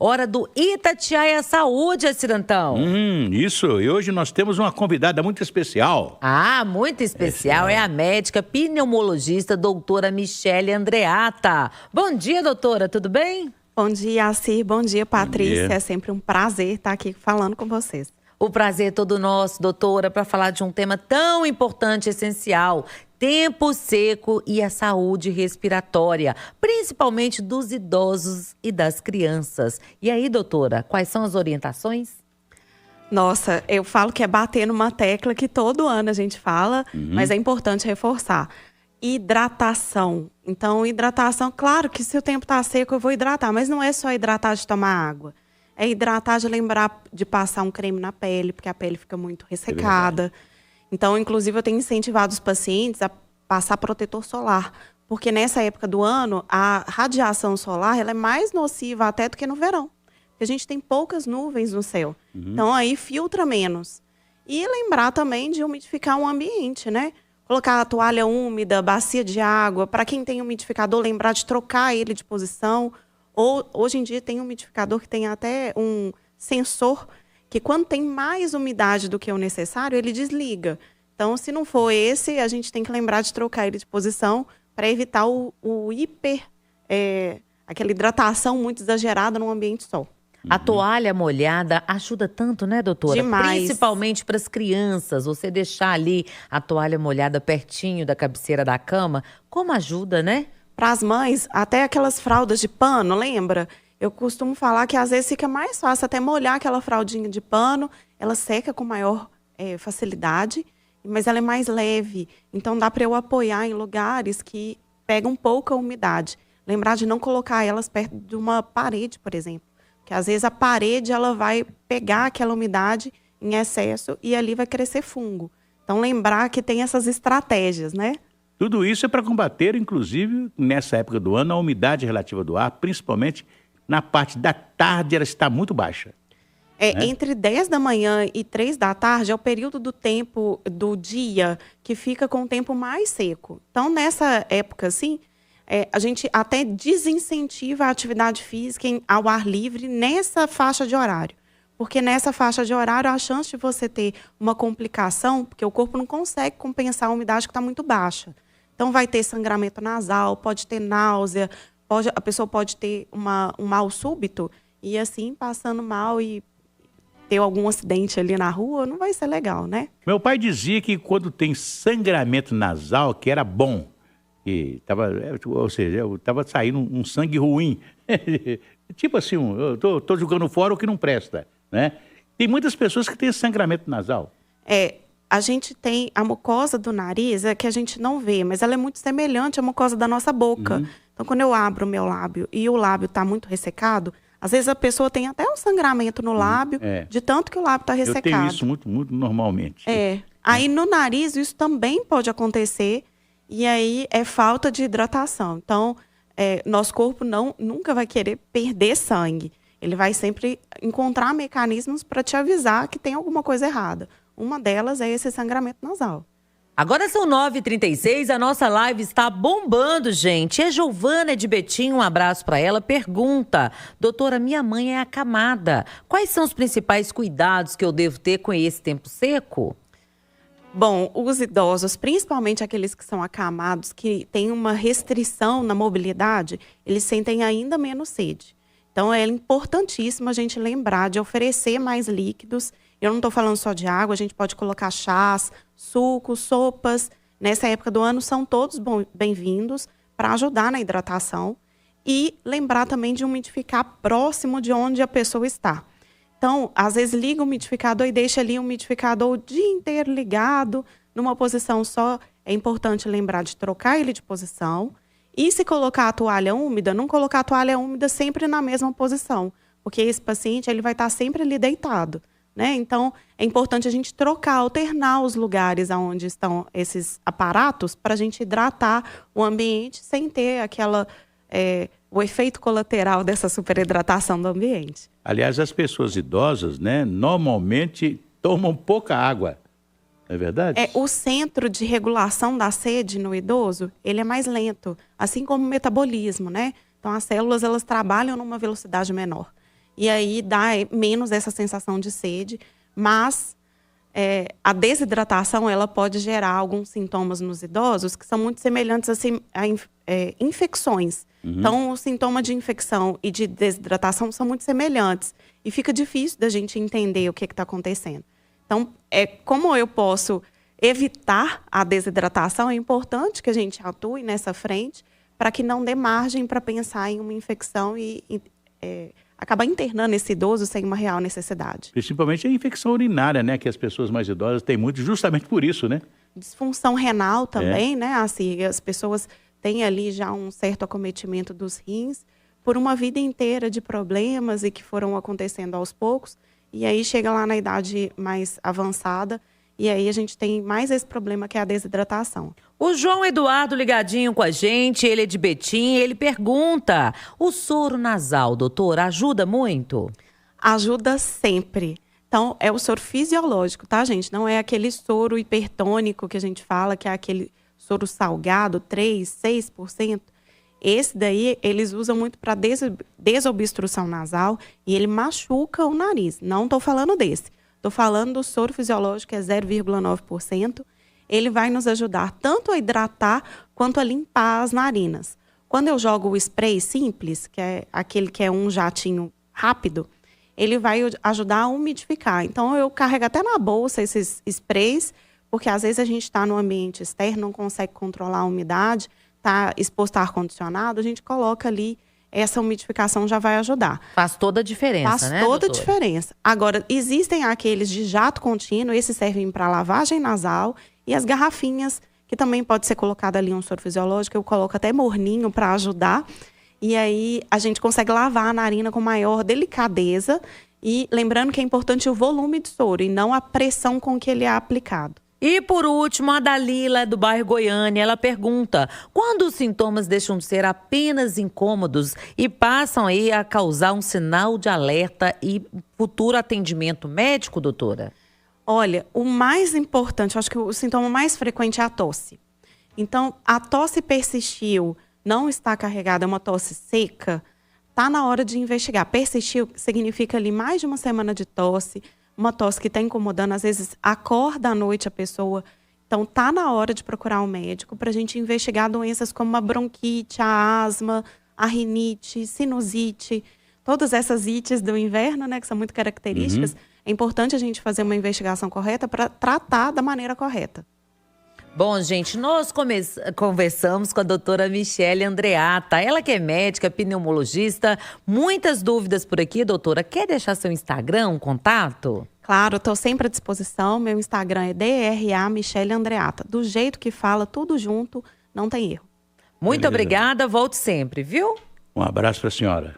Hora do Itatiaia Saúde, Cirantão. Isso. E hoje nós temos uma convidada muito especial. Ah, muito especial. É a médica pneumologista doutora Michele Andreata. Bom dia, doutora. Tudo bem? Bom dia, Acir. Bom dia, Patrícia. Bom dia. É sempre um prazer estar aqui falando com vocês. O prazer é todo nosso, doutora, para falar de um tema tão importante e essencial. Tempo seco e a saúde respiratória, principalmente dos idosos e das crianças. E aí, doutora, quais são as orientações? Nossa, eu falo que é bater numa tecla que todo ano a gente fala, mas é importante reforçar. Hidratação. Então, hidratação, claro que se o tempo está seco eu vou hidratar, mas não é só hidratar de tomar água. É hidratar de lembrar de passar um creme na pele, porque a pele fica muito ressecada. Então, inclusive, eu tenho incentivado os pacientes a passar protetor solar, porque nessa época do ano, a radiação solar ela é mais nociva até do que no verão. Porque a gente tem poucas nuvens no céu. Então, aí filtra menos. E lembrar também de umidificar o ambiente, né? Colocar a toalha úmida, bacia de água. Para quem tem umidificador, lembrar de trocar ele de posição. Ou, hoje em dia, tem um umidificador que tem até um sensor que quando tem mais umidade do que o necessário, ele desliga. Então, se não for esse, a gente tem que lembrar de trocar ele de posição para evitar aquela hidratação muito exagerada num ambiente só. A toalha molhada ajuda tanto, né, doutora? Demais. Principalmente para as crianças. Você deixar ali a toalha molhada pertinho da cabeceira da cama, como ajuda, né? Para as mães, até aquelas fraldas de pano, lembra? Eu costumo falar que às vezes fica mais fácil até molhar aquela fraldinha de pano. Ela seca com maior facilidade, mas ela é mais leve. Então dá para eu apoiar em lugares que pegam pouca umidade. Lembrar de não colocar elas perto de uma parede, por exemplo. Porque às vezes a parede ela vai pegar aquela umidade em excesso e ali vai crescer fungo. Então lembrar que tem essas estratégias, né? Tudo isso é para combater, inclusive, nessa época do ano, a umidade relativa do ar, principalmente na parte da tarde, ela está muito baixa. Né? Entre 10 da manhã e 3 da tarde é o período do tempo do dia que fica com o tempo mais seco. Então, nessa época, assim, a gente até desincentiva a atividade física ao ar livre nessa faixa de horário. Porque nessa faixa de horário, a chance de você ter uma complicação, porque o corpo não consegue compensar a umidade que está muito baixa. Então, vai ter sangramento nasal, pode ter náusea, a pessoa pode ter um mal súbito e, assim, passando mal e ter algum acidente ali na rua, não vai ser legal, né? Meu pai dizia que quando tem sangramento nasal, que era bom. Ou seja, estava saindo um sangue ruim. Tipo assim, eu tô jogando fora o que não presta, né? Tem muitas pessoas que têm sangramento nasal. A gente tem a mucosa do nariz, que a gente não vê, mas ela é muito semelhante à mucosa da nossa boca. Então, quando eu abro o meu lábio e o lábio está muito ressecado, às vezes a pessoa tem até um sangramento no lábio, de tanto que o lábio está ressecado. Eu tenho isso muito, muito normalmente. Aí no nariz isso também pode acontecer, e aí é falta de hidratação. Então, nosso corpo nunca vai querer perder sangue. Ele vai sempre encontrar mecanismos para te avisar que tem alguma coisa errada. Uma delas é esse sangramento nasal. Agora são 9h36, a nossa live está bombando, gente. E a Giovana de Betim, um abraço para ela, pergunta: doutora, minha mãe é acamada. Quais são os principais cuidados que eu devo ter com esse tempo seco? Bom, os idosos, principalmente aqueles que são acamados, que têm uma restrição na mobilidade, eles sentem ainda menos sede. Então, é importantíssimo a gente lembrar de oferecer mais líquidos. Eu não estou falando só de água, a gente pode colocar chás, sucos, sopas. Nessa época do ano, são todos bem-vindos para ajudar na hidratação. E lembrar também de umidificar próximo de onde a pessoa está. Então, às vezes liga o umidificador e deixa ali o umidificador o dia inteiro ligado, numa posição só. É importante lembrar de trocar ele de posição. E se colocar a toalha úmida, não colocar a toalha úmida sempre na mesma posição. Porque esse paciente ele vai estar sempre ali deitado. Né? Então, é importante a gente trocar, alternar os lugares onde estão esses aparatos para a gente hidratar o ambiente sem ter o efeito colateral dessa superidratação do ambiente. Aliás, as pessoas idosas, né, normalmente tomam pouca água. É verdade? O centro de regulação da sede no idoso, ele é mais lento, assim como o metabolismo, né? Então, as células, elas trabalham numa velocidade menor. e aí dá menos essa sensação de sede, mas a desidratação ela pode gerar alguns sintomas nos idosos que são muito semelhantes assim, a infecções. Então, o sintoma de infecção e de desidratação são muito semelhantes e fica difícil da gente entender o que está acontecendo. Então, como eu posso evitar a desidratação, é importante que a gente atue nessa frente para que não dê margem para pensar em uma infecção e acabar internando esse idoso sem uma real necessidade. Principalmente a infecção urinária, né? Que as pessoas mais idosas têm muito justamente por isso, né? Disfunção renal também, né? Assim, as pessoas têm ali já um certo acometimento dos rins por uma vida inteira de problemas e que foram acontecendo aos poucos. E aí chega lá na idade mais avançada e aí a gente tem mais esse problema que é a desidratação. O João Eduardo ligadinho com a gente, ele é de Betim, ele pergunta: o soro nasal, doutor, ajuda muito? Ajuda sempre. Então, é o soro fisiológico, tá, gente? Não é aquele soro hipertônico que a gente fala, que é aquele soro salgado, 3%, 6%. Esse daí, eles usam muito para desobstrução nasal e ele machuca o nariz. Não estou falando desse. Estou falando do soro fisiológico, que é 0,9%. Ele vai nos ajudar tanto a hidratar quanto a limpar as narinas. Quando eu jogo o spray simples, que é aquele que é um jatinho rápido, ele vai ajudar a umidificar. Então, eu carrego até na bolsa esses sprays, porque às vezes a gente está no ambiente externo, não consegue controlar a umidade, está exposto a ar-condicionado, a gente coloca ali, essa umidificação já vai ajudar. Faz toda a diferença, Faz né, toda a doutora? diferença. Agora, existem aqueles de jato contínuo, esses servem para lavagem nasal, e as garrafinhas, que também pode ser colocado ali um soro fisiológico, eu coloco até morninho para ajudar. E aí a gente consegue lavar a narina com maior delicadeza. E lembrando que é importante o volume de soro e não a pressão com que ele é aplicado. E por último, a Dalila, do bairro Goiânia, ela pergunta: quando os sintomas deixam de ser apenas incômodos e passam aí a causar um sinal de alerta e futuro atendimento médico, doutora? Olha, o mais importante, eu acho que o sintoma mais frequente é a tosse. Então, a tosse persistiu, não está carregada, é uma tosse seca, está na hora de investigar. Persistiu significa ali mais de uma semana de tosse, uma tosse que está incomodando, às vezes acorda à noite a pessoa. Então, está na hora de procurar um médico para a gente investigar doenças como a bronquite, a asma, a rinite, sinusite, todas essas ites do inverno, né, que são muito características. É importante a gente fazer uma investigação correta para tratar da maneira correta. Bom, gente, nós conversamos com a doutora Michele Andreatta. Ela que é médica, pneumologista. Muitas dúvidas por aqui, doutora. Quer deixar seu Instagram, um contato? Claro, estou sempre à disposição. Meu Instagram é DRA Michele Andreatta. Do jeito que fala, tudo junto, não tem erro. Muito obrigada, volte sempre, viu? Um abraço para a senhora.